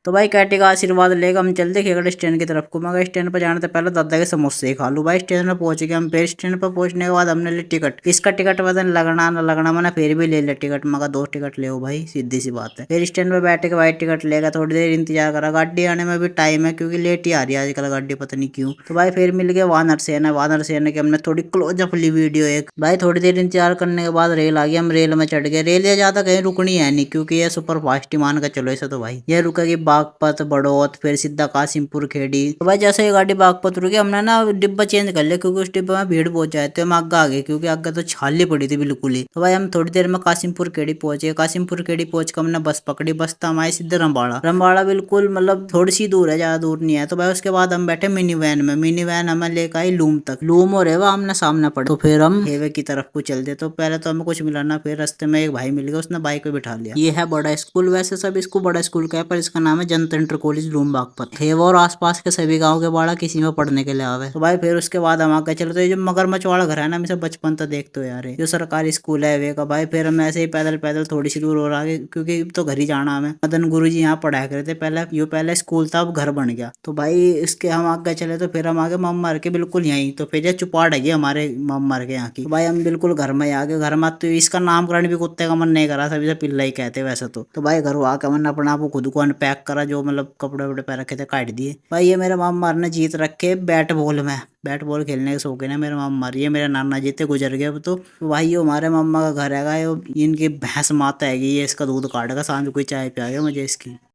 तो भाई कैटी का आशीर्वाद लेकर हम चलते खेगड़ स्टैंड की तरफ को। मगर स्टैंड पर जाने से पहले दादा के समोसे ही खा लूँ। भाई स्टेशन पर पहुंच गए हम। फिर स्टैंड पर पहुंचने के बाद हमने ले टिकट। इसका टिकट वजन लगना ना लगना, मैंने फिर भी ले लिया टिकट। मगर 2 टिकट ले भाई, सीधी सी बात है। फिर स्टैंड पर बैठ के भाई टिकट लेगा, थोड़ी देर इंतजार करा। गाड़ी आने में भी टाइम है क्योंकि लेट ही आ रही है आजकल गाड़ी, पता नहीं क्यों। तो भाई फिर मिल गए वानर सेना। वानर सेना की हमने थोड़ी क्लोजअप ली वीडियो एक। भाई थोड़ी देर इंतजार करने के बाद रेल आ गई, हम रेल में चढ़ गए। रेल ये ज्यादा कहीं रुकनी है नहीं क्योंकि ये सुपर फास्ट ही मान कर चलो ऐसा। तो भाई ये रुकेगी बागपत, बड़ौत, फिर सीधा कासिमपुर खेड़ी। तो भाई जैसे ये गाड़ी बागपत रुकी, हमने ना डिब्बा चेंज कर लिया क्योंकि उस डिब्बे में भीड़ बहुत जाए थे। हम आगे आ गए क्योंकि आगे तो छाली पड़ी थी बिल्कुल ही। तो भाई हम थोड़ी देर में कासिमपुर खेड़ी पहुंचे। कासिमपुर खेड़ी पहुंच कर हमने बस पकड़ी। बस तो हमारे सीधे रंबाड़ा। रंबाड़ा बिल्कुल मतलब थोड़ी सी दूर है, ज्यादा दूर नहीं है। तो भाई उसके बाद हम बैठे मिनी वैन में। मिनी वैन हमें लेकर आई लूम तक। लूम और रेवा हमने सामने पड़े। तो फिर हम हेवे की तरफ को चलते। तो पहले तो हमें कुछ मिला ना, फिर रास्ते में एक भाई मिल गया, उसने बाइक पे बिठा लिया। ये है बड़ा स्कूल। वैसे सब इसको बड़ा स्कूल का है पर इसका नाम है जनता इंटर कॉलेज लूम बागपत। हेवा और आसपास के सभी गाँव के बाड़ा किसी में पढ़ने के लिए आवे। तो भाई फिर उसके बाद हम आगे चले। तो ये जो मगरमच्छ वाला घर है ना, हम इसे बचपन तक देखते हो यार, जो सरकारी स्कूल है वे का। भाई फिर हम ऐसे ही पैदल पैदल थोड़ी सी दूर और आगे क्योंकि तो घर ही जाना हमें। मदन गुरु जी यहाँ पढ़ाया करते थे पहले। यो पहले स्कूल था, अब घर बन गया। तो भाई इसके हम आगे चले। तो फिर हम आगे मम्मर के बिल्कुल यहीं। तो फिर ये चुपाड़ है हमारे मम्मर के यहाँ की। तो भाई हम बिल्कुल घर में आ गए। घर में तो इसका नामकरण भी कुत्ते का मन नहीं करा, सभी से पिल्ला ही कहते वैसे तो भाई घर आके मैंने अपने आप को खुद को अनपैक करा, जो मतलब कपड़े वपड़े पहन रखे थे काट दिए। भाई ये मेरे मम्मर ने जीत रखे बैट बॉल में। बैट बॉल खेलने के शौकीन है मेरे मम्मा। ये मेरे नाना जी थे, गुजर गए अब तो। भाई ये हमारे मम्मा का घर हैगा। इनकी भैंस माता हैगी, ये इसका दूध काटेगा, शाम को कोई चाय पिया मुझे इसकी।